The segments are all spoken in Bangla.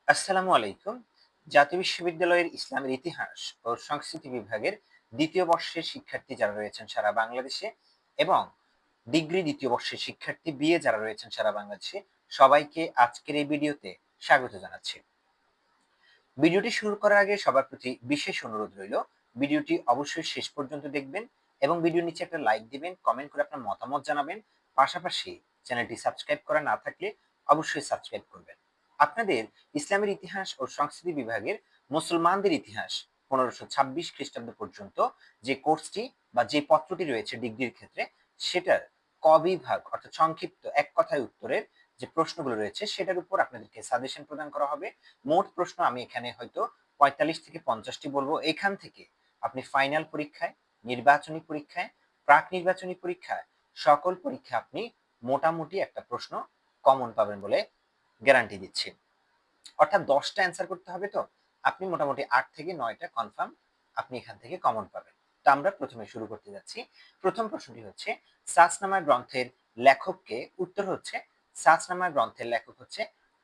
আসসালামু আলাইকুম। জাতীয় বিশ্ববিদ্যালয়ের ইসলামের ইতিহাস ও সংস্কৃতি বিভাগের দ্বিতীয় বর্ষের শিক্ষার্থী যারা রয়েছেন সারা বাংলাদেশে এবং ডিগ্রি দ্বিতীয় বর্ষের শিক্ষার্থী বিএ যারা রয়েছেন সারা বাংলাদেশে, সবাইকে আজকের এই ভিডিওতে স্বাগত জানাচ্ছি। ভিডিওটি শুরু করার আগে সবার প্রতি বিশেষ অনুরোধ রইল, ভিডিওটি অবশ্যই শেষ পর্যন্ত দেখবেন এবং ভিডিওর নিচে একটা লাইক দিবেন, কমেন্ট করে আপনার মতামত জানাবেন। পাশাপাশি চ্যানেলটি সাবস্ক্রাইব করা না থাকলে অবশ্যই সাবস্ক্রাইব করবেন। আপনাদের ইসলামের ইতিহাস ও সংস্কৃতি বিভাগের মুসলমানদের ইতিহাস 1526 খ্রিস্টাব্দ পর্যন্ত যে কোর্সটি বা যে পত্রটি রয়েছে ডিগ্রির ক্ষেত্রে, সেটার ক বিভাগ অর্থাৎ সংক্ষিপ্ত এক কথায় উত্তরের যে প্রশ্নগুলো রয়েছে সেটার উপর আপনাদেরকে সাজেশন প্রদান করা হবে। মোট প্রশ্ন আমি এখানে হয়তো 45 থেকে 50টি বলবো। এখান থেকে আপনি ফাইনাল পরীক্ষায়, নির্বাচনী পরীক্ষায়, প্রাক নির্বাচনী পরীক্ষায়, সকল পরীক্ষা আপনি মোটামুটি একটা প্রশ্ন কমন পাবেন বলে গ্যারান্টি দিচ্ছি। অর্থাৎ 10টা অ্যান্সার করতে হবে, তো আপনি মোটামুটি 8 থেকে 9টা কনফার্ম আপনি এখান থেকে কমন পাবেন। তো আমরা প্রথমে শুরু করতে যাচ্ছি। প্রথম প্রশ্নটি হচ্ছে, সাসনামা গ্রন্থের লেখককে? উত্তর হচ্ছে, সাসনামা গ্রন্থের লেখক হচ্ছে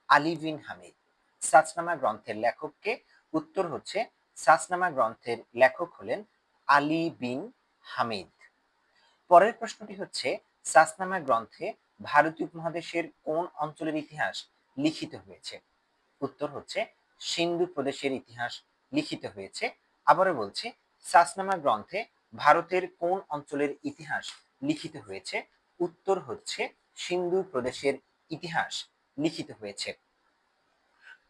আলী বিন হামিদ। সাসনামা গ্রন্থের লেখককে? উত্তর হচ্ছে, সাসনামা গ্রন্থের লেখক হলেন আলী বিন হামিদ। পরের প্রশ্নটি হচ্ছে, সাসনামা গ্রন্থে ভারতীয় উপমহাদেশের কোন অঞ্চলের ইতিহাস লিখিত হয়েছে? উত্তর হচ্ছে, সিন্ধু প্রদেশের ইতিহাস লিখিত হয়েছে। আবারও বলছি, সাসনামা গ্রন্থে ভারতের কোন অঞ্চলের ইতিহাস লিখিত হয়েছে? উত্তর হচ্ছে, সিন্ধু প্রদেশের ইতিহাস লিখিত হয়েছে।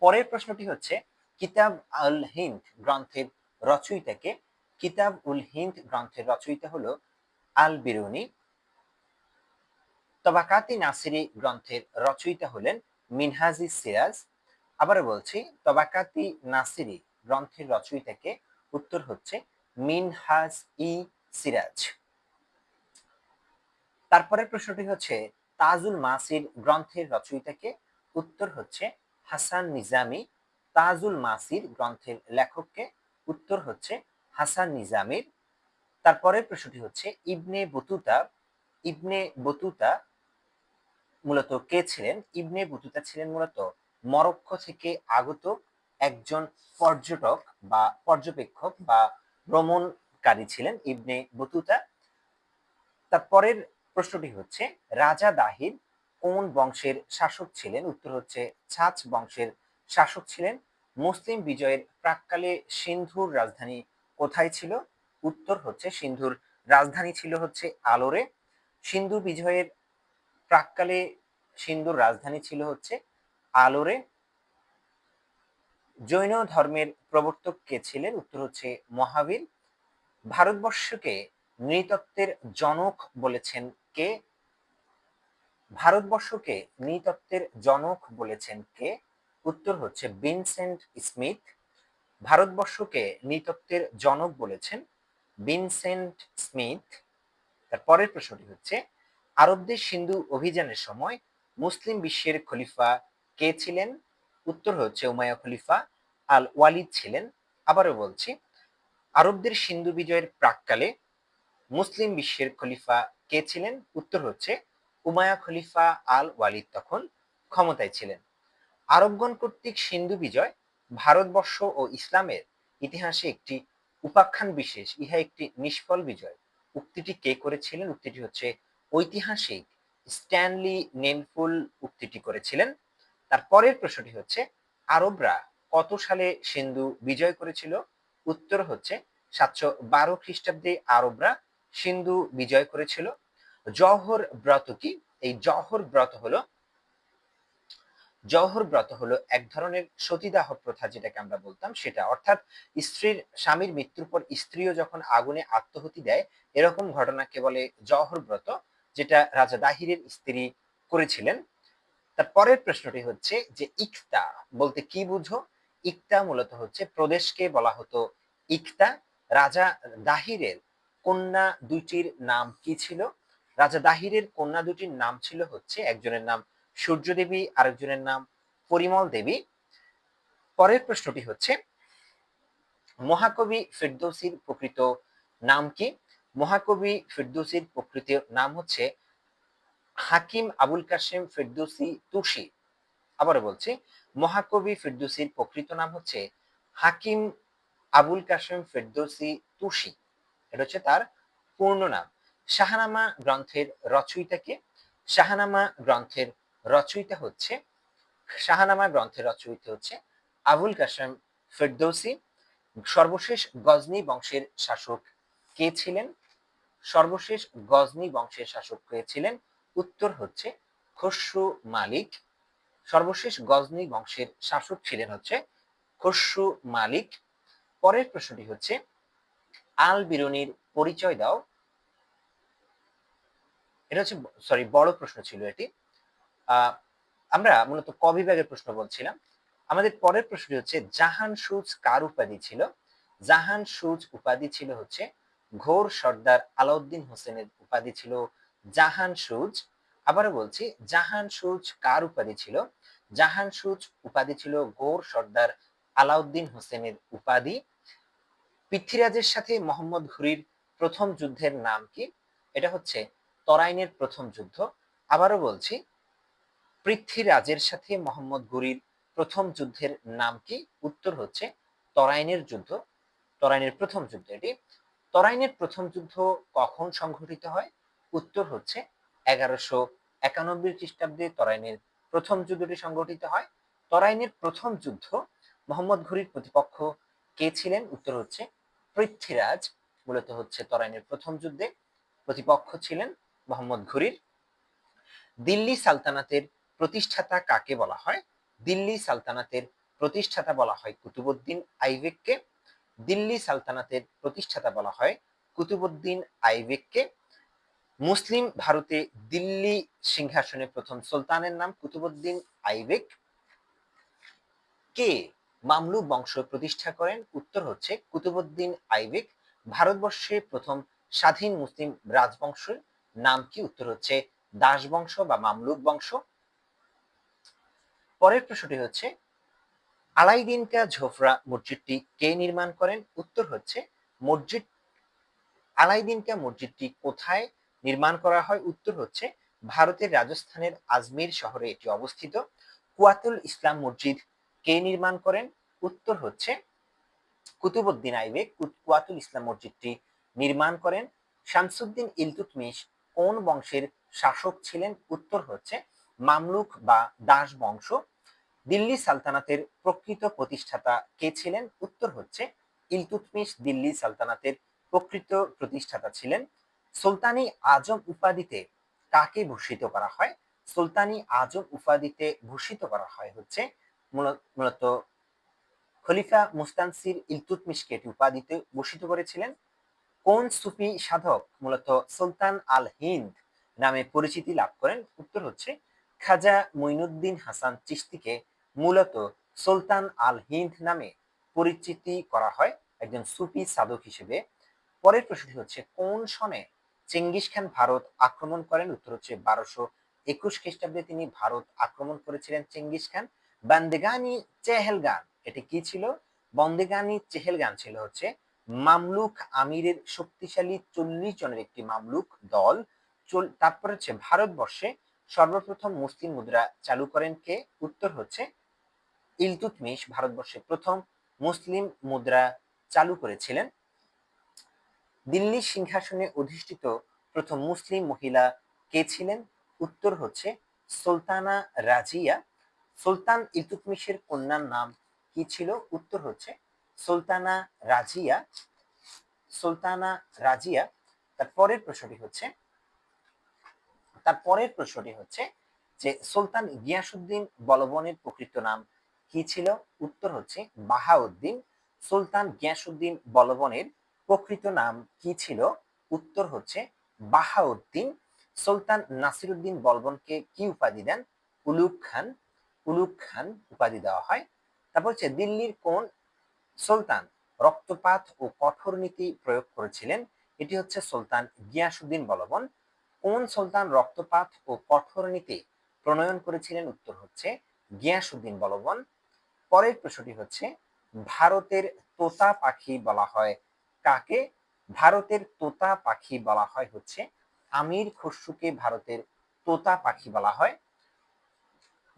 পরের প্রশ্নটি হচ্ছে, কিতাব আল হিন্দ গ্রন্থের রচয়িতাকে? কিতাব উল হিন্দ গ্রন্থের রচয়িতা হলো আল বিরুনি। তবাকাতি নাসিরি গ্রন্থের রচয়িতা হলেন মিনহাজি সিরাজ। আবারও বলছি, তবাকাতি নাসিরি গ্রন্থের রচয়িতাকে? উত্তর হচ্ছে, মিনহাজ ই সিরাজ। তারপরের প্রশ্নটি হচ্ছে, তাজুল মাসির গ্রন্থের রচয়িতাকে? উত্তর হচ্ছে, হাসান নিজামি। তাজুল মাসির গ্রন্থের লেখককে? উত্তর হচ্ছে, হাসান নিজামির। তারপরের প্রশ্নটি হচ্ছে, ইবনে বতুতা। ইবনে বতুতা মূলত কে ছিলেন? ইবনে বতুতা ছিলেন মূলত মরক্কো থেকে আগত একজন পর্যটক বা পর্যবেক্ষক বা ভ্রমণকারী ছিলেন ইবনে বতুতা। তারপরের প্রশ্নটি হচ্ছে, রাজা দাহির কোন বংশের শাসক ছিলেন? উত্তর হচ্ছে, ছাচ বংশের শাসক ছিলেন। মুসলিম বিজয়ের প্রাক্কালে সিন্ধুর রাজধানী কোথায় ছিল? উত্তর হচ্ছে, সিন্ধুর রাজধানী ছিল হচ্ছে আলোরে। সিন্ধু বিজয়ের প্রাক্কালে সিন্ধুর রাজধানী ছিল হচ্ছে আলোরে। জৈন ধর্মের প্রবর্তক কে ছিলেন? উত্তর হচ্ছে, মহাবীর। ভারতবর্ষকে নৃতত্ত্বের জনক বলেছেন কে? ভারতবর্ষকে নৃতত্ত্বের জনক বলেছেন কে? উত্তর হচ্ছে, ভিনসেন্ট স্মিথ। ভারতবর্ষকে নৃতত্ত্বের জনক বলেছেন ভিনসেন্ট স্মিথ। তার পরের প্রশ্নটি হচ্ছে, আরবদের সিন্ধু অভিযানের সময় মুসলিম বিশ্বের খলিফা কে ছিলেন? উত্তর হচ্ছে, উমাইয়া খলিফা আল ওয়ালিদ ছিলেন। আবারও বলছি, আরবদের সিন্ধু বিজয়ের প্রাক্কালে মুসলিম বিশ্বের খলিফা কে ছিলেন? উত্তর হচ্ছে, উমাইয়া খলিফা আল ওয়ালিদ তখন ক্ষমতায় ছিলেন। আরবগণ কর্তৃক সিন্ধু বিজয় ভারতবর্ষ ও ইসলামের ইতিহাসে একটি উপাখ্যান বিশেষ, ইহা একটি নিষ্ফল বিজয়। উক্তিটি কে করেছিলেন? উক্তিটি হচ্ছে ঐতিহাসিক স্ট্যানলি নেলফুল উক্তিটি করেছিলেন। তার পরের প্রশ্নটি হচ্ছে, আরবরা কত সালে সিন্ধু বিজয় করেছিল? উত্তর হচ্ছে, 712 খ্রিস্টাব্দে আরবরা সিন্ধু বিজয় করেছিল। জওহর ব্রত কি? এই জওহর ব্রত হলো এক ধরনের সতীদাহ প্রথা, যেটাকে আমরা বলতাম সেটা, অর্থাৎ স্বামীর মৃত্যুর পর স্ত্রীও যখন আগুনে আত্মহতি দেয়, এরকম ঘটনাকে বলে জওহর ব্রত, যেটা রাজা দাহিরের স্ত্রী করেছিলেন। তার পরের প্রশ্নটি হচ্ছে যে, ইকতা বলতে কি বুঝো? ইকতা মূলত হচ্ছে, প্রদেশকে বলা হতো ইকতা। রাজা দাহিরের কন্যা দুইটির নাম কি ছিল? রাজা দাহিরের কন্যা দুটির নাম ছিল হচ্ছে, একজনের নাম সূর্য দেবী, আরেকজনের নাম পরিমল দেবী। পরের প্রশ্নটি হচ্ছে, মহাকবি ফেরদৌসির প্রকৃত নাম কি? মহাকবি ফেরদৌসির প্রকৃত নাম হচ্ছে হাকিম আবুল কাসেম ফেরদৌসি তুসি। আবারও বলছি, মহাকবি ফেরদৌসির প্রকৃত নাম হচ্ছে হাকিম আবুল কাসেম ফেরদৌসি তুসি, এটা হচ্ছে তার পূর্ণ নাম। শাহনামা গ্রন্থের রচয়িতাকে? শাহনামা গ্রন্থের রচয়িতা হচ্ছে শাহনামা গ্রন্থের রচয়িতা হচ্ছে আবুল কাসেম ফেরদৌসি। সর্বশেষ গজনী বংশের শাসক কে ছিলেন? সর্বশেষ গজনী বংশের শাসক কে ছিলেন? উত্তর হচ্ছে খসরু মালিক। সর্বশেষ গজনী বংশের শাসক ছিলেন হচ্ছে খসরু মালিক। পরের প্রশ্নটি হচ্ছে আল বিরুনির পরিচয় দাও। এটা হচ্ছে সরি বড় প্রশ্ন ছিল এটি। আমরা মূলত ক বিভাগের প্রশ্ন বলছিলাম। আমাদের পরের প্রশ্নটি হচ্ছে জাহান সুজ কার উপাধি ছিল? জাহান সুজ উপাধি ছিল হচ্ছে ঘোর সর্দার আলাউদ্দিন হোসেনের উপাধি ছিল জাহান সুজ। আবারও বলছি, জাহান সুজ কার উপাধি ছিল? জাহান সুজ উপাধি ছিল ঘোর সর্দার আলাউদ্দিন হোসেনের উপাধি। পৃথ্বীরাজের সাথে মোহাম্মদ ঘুরির প্রথম যুদ্ধের নাম কি? এটা হচ্ছে তরাইনের প্রথম যুদ্ধ। আবারও বলছি, পৃথ্বীরাজের সাথে মোহাম্মদ ঘুরির প্রথম যুদ্ধের নাম কি? উত্তর হচ্ছে তরাইনের যুদ্ধ, তরাইনের প্রথম যুদ্ধ এটি। তরাইনের প্রথম যুদ্ধ কখন সংঘটিত হয়? উত্তর হচ্ছে 1191 খ্রিস্টাব্দে তরাইনের প্রথম যুদ্ধটি সংঘটিত হয়। তরাইনের প্রথম যুদ্ধ মোহাম্মদ ঘুরির প্রতিপক্ষ কে ছিলেন? উত্তর হচ্ছে পৃথ্বীরাজ। মূলত হচ্ছে তরাইনের প্রথম যুদ্ধে প্রতিপক্ষ ছিলেন মোহাম্মদ ঘুরির। দিল্লি সালতানাতের প্রতিষ্ঠাতা কাকে বলা হয়? দিল্লি সালতানাতের প্রতিষ্ঠাতা বলা হয় কুতুবউদ্দিন আইবেককে। দিল্লি সালতানাতের প্রতিষ্ঠাতা বলা হয় কুতুবউদ্দিন আইবেককে। মুসলিম ভারতে দিল্লি সিংহাসনে প্রথম সুলতানের নাম কুতুবউদ্দিন আইবেক। কে মামলুক বংশ প্রতিষ্ঠা করেন? উত্তর হচ্ছে কুতুবউদ্দিন আইবেক। ভারতবর্ষে প্রথম স্বাধীন মুসলিম রাজবংশের নাম কি? উত্তর হচ্ছে দাস বংশ বা মামলুক বংশ। পরের প্রশ্নটি হচ্ছে আলাইদিন কা ঝোপড়া মসজিদটি কে নির্মাণ করেন? উত্তর হচ্ছে মসজিদ আলাইদিন কা মসজিদটি কোথায় নির্মাণ করা হয়? উত্তর হচ্ছে ভারতের রাজস্থানের আজমির শহরে এটি অবস্থিত। কুয়াতুল ইসলাম মসজিদ কে নির্মাণ করেন? উত্তর হচ্ছে কুতুবউদ্দিন আইবেক কুয়াতুল ইসলাম মসজিদটি নির্মাণ করেন। শামসুদ্দিন ইলতুৎমিশ কোন বংশের শাসক ছিলেন? উত্তর হচ্ছে মামলুক বা দাস বংশ। দিল্লি সালতানাতের প্রকৃত প্রতিষ্ঠাতা কে ছিলেন? উত্তর হচ্ছে ইলতুৎমিশ দিল্লি সালতানাতের প্রকৃত প্রতিষ্ঠাতা ছিলেন। সুলতানি আজম উপাধিতে কাকে ভূষিত করা হয়? সুলতানি আজম উপাধিতে ভূষিত করা হয় হচ্ছে মূলত খলিফা মুস্তানসির ইলতুৎমিশকে এটি উপাধিতে ভূষিত করেছিলেন। কোন সুফি সাধক মূলত সুলতান আল হিন্দ নামে পরিচিতি লাভ করেন? উত্তর হচ্ছে খাজা মঈনুদ্দিন হাসান চিশতিকে মূলত সুলতান আল হিন্দ নামে পরিচিতি করা হয় একজন সুফি সাধক হিসেবে। পরের প্রশ্নটি হচ্ছে কোন সনে চেঙ্গিস খান ভারত আক্রমণ করেন? উত্তর হচ্ছে 1221 খ্রিস্টাব্দে তিনি ভারত আক্রমণ করেছিলেন চেঙ্গিস খান। বান্দেগানি চেহেলগান এটি কি ছিল? বন্দেগানি চেহেলগান ছিল হচ্ছে মামলুক আমিরের শক্তিশালী 40 জনের একটি মামলুক দল। তারপর হচ্ছে ভারতবর্ষে সর্বপ্রথম মুসলিম মুদ্রা চালু করেন কে? উত্তর হচ্ছে ইলতুৎমিশ ভারতবর্ষে প্রথম মুসলিম মুদ্রা চালু করেছিলেন। দিল্লি সিংহাসনে অধিষ্ঠিত প্রথম মুসলিম মহিলা কে ছিলেন? উত্তর হচ্ছে সুলতানা রাজিয়া। সুলতান ইলতুৎমিশের কন্যার নাম কি ছিল? উত্তর হচ্ছে সুলতানা রাজিয়া। সুলতানা রাজিয়া। তার পরের প্রশ্নটি হচ্ছে যে সুলতান গিয়াসউদ্দিন বলবনের প্রকৃত নাম কি ছিল? উত্তর হচ্ছে বাহাউদ্দিন। সুলতান গিয়াসউদ্দিন বলবনের প্রকৃত নাম কি ছিল? উত্তর হচ্ছে বাহাউদ্দিন। সুলতান নাসিরউদ্দিন বলবনকে কি উপাধি দেন? উলুগ খান। উলুগ খান উপাধি দেওয়া হয়। তারপর হচ্ছে দিল্লির কোন সুলতান রক্তপাত ও কঠোর নীতি প্রয়োগ করেছিলেন? এটি হচ্ছে সুলতান গিয়াসউদ্দিন বলবন। কোন সুলতান রক্তপাত ও কঠোর নীতি প্রণয়ন করেছিলেন? উত্তর হচ্ছে গিয়াসউদ্দিন বলবন। পরের প্রশ্নটি হচ্ছে ভারতের তোতা পাখি বলা হয় কাকে? ভারতের তোতা পাখি বলা হয় হচ্ছে আমির খসরুকে ভারতের তোতা পাখি বলা হয়।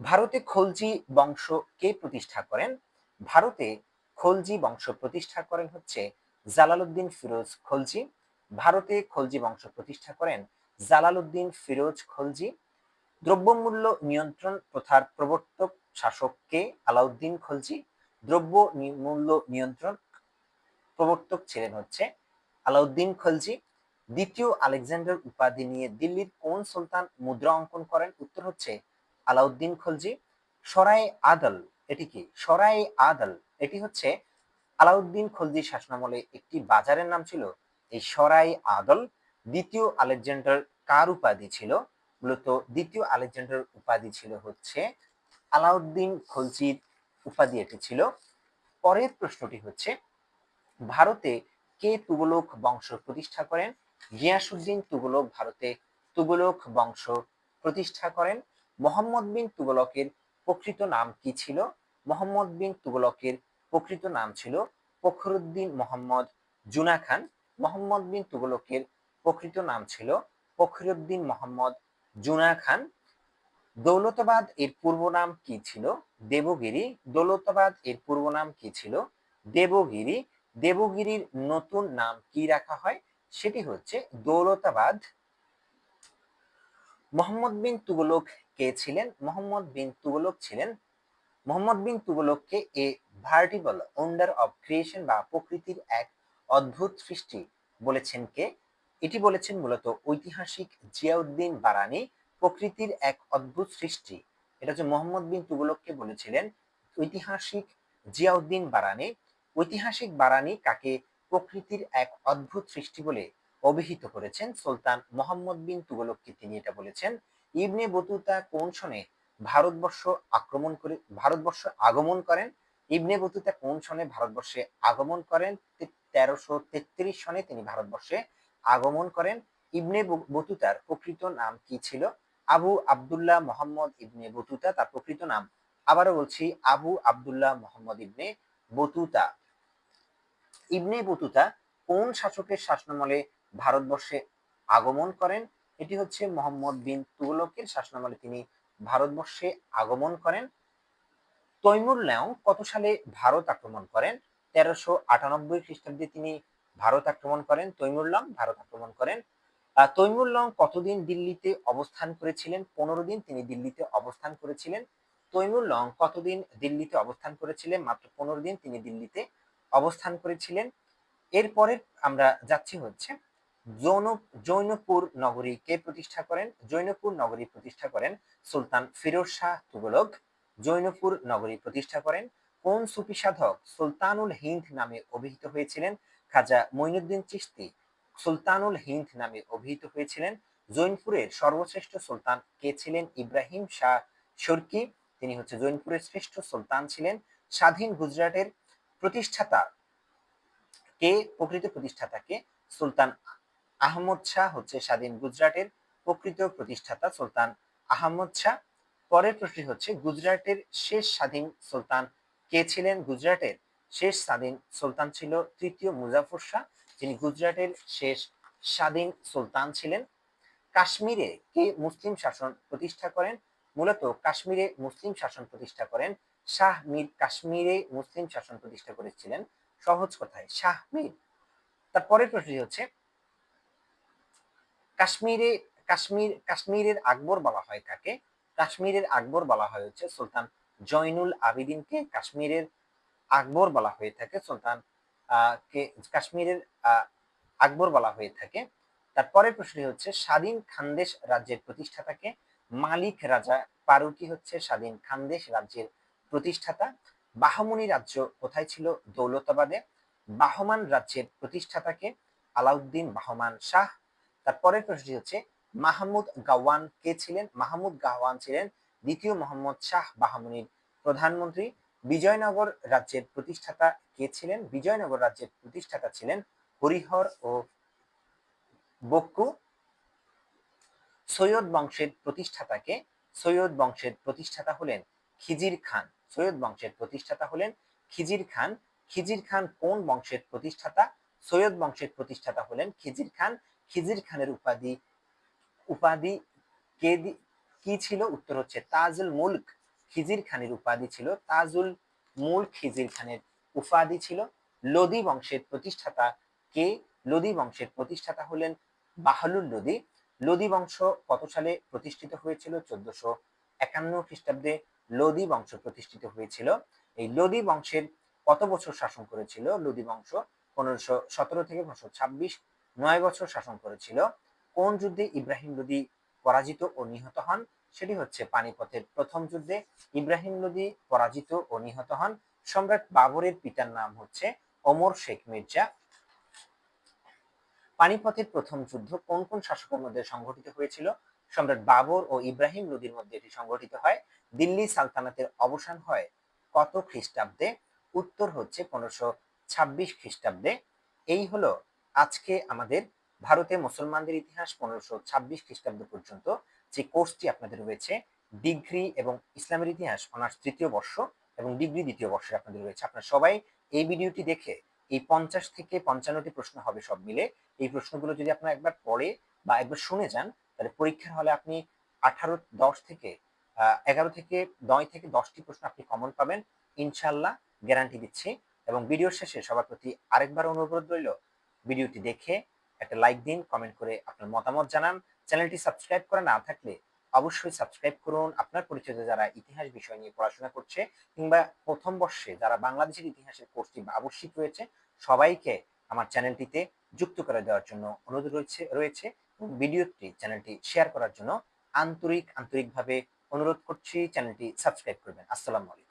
ভারতে খলজি বংশ কে প্রতিষ্ঠা করেন? ভারতে খলজি বংশ প্রতিষ্ঠা করেন হচ্ছে জালালউদ্দিন ফিরোজ খলজি। ভারতে খলজি বংশ প্রতিষ্ঠা করেন জালালউদ্দিন ফিরোজ খলজি। দ্রব্যমূল্য নিয়ন্ত্রণ প্রথার প্রবর্তক শাসক কে? আলাউদ্দিন খলজি। মূল্য নিয়ন্ত্রণ প্রবর্তক ছিলেন হচ্ছে আলাউদ্দিন খলজি। দ্বিতীয় আলেকজান্ডার উপাধি নিয়ে দিল্লির কোন সুলতান মুদ্রা অঙ্কন করেন? উত্তর হচ্ছে আলাউদ্দিন খলজি। সরাই আদল, এটি কি? সরাই আদল এটি হচ্ছে আলাউদ্দিন খলজির শাসনামলে একটি বাজারের নাম ছিল এই সরাই আদল। দ্বিতীয় আলেকজান্ডার কার উপাধি ছিল? মূলত দ্বিতীয় আলেকজান্ডার উপাধি ছিল হচ্ছে আলাউদ্দিন খলজির উপাধি এটি ছিল। পরের প্রশ্নটি হচ্ছে ভারতে কে তুগলক বংশ প্রতিষ্ঠা করেন? গিয়াসউদ্দিন তুগলক ভারতে তুগলক বংশ প্রতিষ্ঠা করেন। মোহাম্মদ বিন তুগলকের প্রকৃত নাম কি ছিল? মোহাম্মদ বিন তুগলকের প্রকৃত নাম ছিল ফখরুদ্দিন মোহাম্মদ জুনা খান। মোহাম্মদ বিন তুগলকের প্রকৃত নাম ছিল ফখরুদ্দিন মোহাম্মদ জুনা খান। দৌলতাবাদ এর পূর্ব নাম কি ছিল? দেবগিরি। দৌলতাবাদ এর পূর্ব নাম কি ছিল? দেবগিরি। দেবগিরির নতুন নাম কি রাখা হয়? সেটি হচ্ছে দৌলতাবাদ। মোহাম্মদ বিন তুগলক কে ছিলেন? মোহাম্মদ বিন তুগলক ছিলেন মোহাম্মদ বিন তুগলককে এ ভার্টিবল ওন্ডার অফ ক্রিয়েশন বা প্রকৃতির এক অদ্ভুত সৃষ্টি বলেছেন কে? এটি বলেছেন মূলত ঐতিহাসিক জিয়াউদ্দিন বারানি। প্রকৃতির এক অদ্ভুত সৃষ্টি, এটা হচ্ছে মোহাম্মদ বিন তুগলককে বলেছিলেন ঐতিহাসিক জিয়াউদ্দিন বারানি। ঐতিহাসিক বারানি কাকে প্রকৃতির এক অদ্ভুত সৃষ্টি বলে অভিহিত করেছেন? সুলতান মোহাম্মদ বিন তুগলককে তিনি এটা বলেছেন। ইবনে বতুতা কোন সনে ভারতবর্ষ আগমন করেন? ইবনে বতুতা কোন সনে ভারতবর্ষে আগমন করেন? 1333 সনে তিনি ভারতবর্ষে আগমন করেন। ইবনে বতুতার প্রকৃত নাম কি ছিল? আবু আব্দুল্লাহ মোহাম্মদ ইবনে বতুতা তার প্রকৃত নাম। আবারও বলছি, Abu Abdullah Mohammad Ibn Battuta. Ibn Battuta কোন শাসকের শাসনামলে ভারতবর্ষে আগমন করেন? এটি হচ্ছে মোহাম্মদ বিন তুগলকের শাসনামলে তিনি ভারতবর্ষে আগমন করেন। তৈমুর লেং কত সালে ভারত আক্রমণ করেন? 1398 খ্রিস্টাব্দে তিনি ভারত আক্রমণ করেন। তৈমুর লং ভারত আক্রমণ করেন। তৈমুর লং কতদিন দিল্লিতে অবস্থান করেছিলেন? 15 দিন তিনি দিল্লিতে অবস্থান করেছিলেন। তৈমুর লং কতদিন দিল্লিতে অবস্থান করেছিলেন? মাত্র 15 দিন তিনি দিল্লিতে অবস্থান করেছিলেন। এরপরে আমরা যাচ্ছি হচ্ছে জৌনপুর নগরী কে প্রতিষ্ঠা করেন? জৌনপুর নগরী প্রতিষ্ঠা করেন সুলতান ফিরোজ শাহ তুগলক। জৌনপুর নগরী প্রতিষ্ঠা করেন কোন সুফি সাধক সুলতানুল হিন্দ নামে অভিহিত হয়েছিলেন? খাজা মঈনুদ্দিন চিশতি সুলতানুল হিন্দ নামে অভিহিত হয়েছিলেন। জৌনপুরের সর্বশ্রেষ্ঠ সুলতান কে ছিলেন? ইব্রাহিম শাহ শর্কি, তিনি হচ্ছে জৌনপুরের শ্রেষ্ঠ সুলতান ছিলেন। স্বাধীন গুজরাটের প্রতিষ্ঠাতা কে? প্রকৃত প্রতিষ্ঠাতা কে? সুলতান আহমদ শাহ হচ্ছে স্বাধীন গুজরাটের প্রকৃত প্রতিষ্ঠাতা সুলতান আহমদ শাহ। পরের প্রশ্ন হচ্ছে গুজরাটের শেষ স্বাধীন সুলতান কে ছিলেন? গুজরাটের শেষ স্বাধীন সুলতান ছিল তৃতীয় মুজাফর শাহ, যিনি গুজরাটের শেষ স্বাধীন সুলতান ছিলেন। কাশ্মীরে কে মুসলিম শাসন প্রতিষ্ঠা করেন? মূলত কাশ্মীরে মুসলিম শাসন প্রতিষ্ঠা করেন শাহ মীর। কাশ্মীরে মুসলিম শাসন প্রতিষ্ঠা করেছিলেন সহজ কথায় শাহ মীর। তারপরের প্রশ্নটি হচ্ছে কাশ্মীরে কাশ্মীরের আকবর বলা হয় কাকে? কাশ্মীরের আকবর বলা হয় হচ্ছে সুলতান জয়নুল আবেদিনকে কাশ্মীরের আকবর বলা হয়ে থাকে। সুলতান কে কাশ্মীরের আকবর বলা হয়ে থাকে। তারপরের প্রশ্নটি হচ্ছে স্বাধীন খানদেশ রাজ্যের প্রতিষ্ঠাতাকে? মালিক রাজা ফারুকি হচ্ছে স্বাধীন খানদেশ রাজ্যের প্রতিষ্ঠাতা। বাহমনি রাজ্য কোথায় ছিল? দৌলতাবাদে। বাহমান রাজ্যের প্রতিষ্ঠাতাকে? আলাউদ্দিন বাহমান শাহ। তারপরের প্রশ্নটি হচ্ছে মাহমুদ গাওয়ান কে ছিলেন? মাহমুদ গাওয়ান ছিলেন দ্বিতীয় মোহাম্মদ শাহ বাহমনির প্রধানমন্ত্রী। বিজয়নগর রাজ্যের প্রতিষ্ঠাতা কে ছিলেন? বিজয়নগর রাজ্যের প্রতিষ্ঠাতা ছিলেন হরিহর ও বক্কু। সৈয়দ বংশের প্রতিষ্ঠাতাকে? সৈয়দ বংশের প্রতিষ্ঠাতা হলেন খিজির খান। সৈয়দ বংশের প্রতিষ্ঠাতা হলেন খিজির খান। খিজির খান কোন বংশের প্রতিষ্ঠাতা? সৈয়দ বংশের প্রতিষ্ঠাতা হলেন খিজির খান। খিজির খানের উপাধি উপাধি কে কি ছিল? উত্তর হচ্ছে তাজুল মুলক। খিজির খানের উপাধি ছিল তাজুল। মূল খিজির খানের উপাধি ছিল লোদী বংশের প্রতিষ্ঠাতা কে? লোদী বংশের প্রতিষ্ঠাতা হলেন বাহলুল লোদী। লোদী বংশ কত সালে প্রতিষ্ঠিত হয়েছিল? 1451 খ্রিস্টাব্দে লোদী বংশ প্রতিষ্ঠিত হয়েছিল। এই লোদী বংশের কত বছর শাসন করেছিল? লোদী বংশ 1517 থেকে 1526, 9 বছর শাসন করেছিল। কোন যুদ্ধে ইব্রাহিম লোদী পরাজিত ও নিহত হন? সেটি হচ্ছে পানিপথের প্রথম যুদ্ধে ইব্রাহিম লোদী পরাজিত ও নিহত হন। সম্রাট বাবরের পিতার নাম হচ্ছে ওমর শেখ মির্জা। পানিপথের প্রথম যুদ্ধ কোন কোন শাসকের মধ্যে সংঘটিত হয়েছিল? সম্রাট বাবর ও ইব্রাহিম লোদীর মধ্যে এটি সংঘটিত হয়। দিল্লি সালতানাতের অবসান হয় কত খ্রিস্টাব্দে? উত্তর হচ্ছে 1526 খ্রিস্টাব্দে। এই হলো আজকে আমাদের ভারতে মুসলমানদের ইতিহাস 1526 খ্রিস্টাব্দ পর্যন্ত যে কোর্সটি আপনাদের রয়েছে। ডিগ্রি এবং ইসলামের ইতিহাস অনার্স তৃতীয় বর্ষ এবং ডিগ্রি দ্বিতীয় বর্ষে আপনাদের রয়েছে। আপনারা সবাই এই ভিডিওটি দেখে এই 50 থেকে 55টি প্রশ্ন হবে সব মিলে। এই প্রশ্নগুলো যদি আপনারা একবার পড়ে বা একবার শুনে যান, তাহলে পরীক্ষার হলে আপনি 11 থেকে 10টি প্রশ্ন আপনি কমন পাবেন ইনশাল্লাহ, গ্যারান্টি দিচ্ছি। এবং ভিডিওর শেষে সবার প্রতি আরেকবার অনুরোধ রইল, ভিডিওটি দেখে একটা লাইক দিন, কমেন্ট করে আপনার মতামত জানান। চ্যানেলটি সাবস্ক্রাইব করা না থাকলে অবশ্যই সাবস্ক্রাইব করুন। আপনার পরিচিত যারা ইতিহাস বিষয় নিয়ে পড়াশোনা করছে কিংবা প্রথম বর্ষে যারা বাংলাদেশের ইতিহাসের কোর্সটি আবশ্যিক রয়েছে, সবাইকে আমার চ্যানেলটিতে যুক্ত করে দেওয়ার জন্য অনুরোধ রয়েছে এবং চ্যানেলটি শেয়ার করার জন্য আন্তরিকভাবে অনুরোধ করছি। চ্যানেলটি সাবস্ক্রাইব করবেন। আসসালামু আলাইকুম।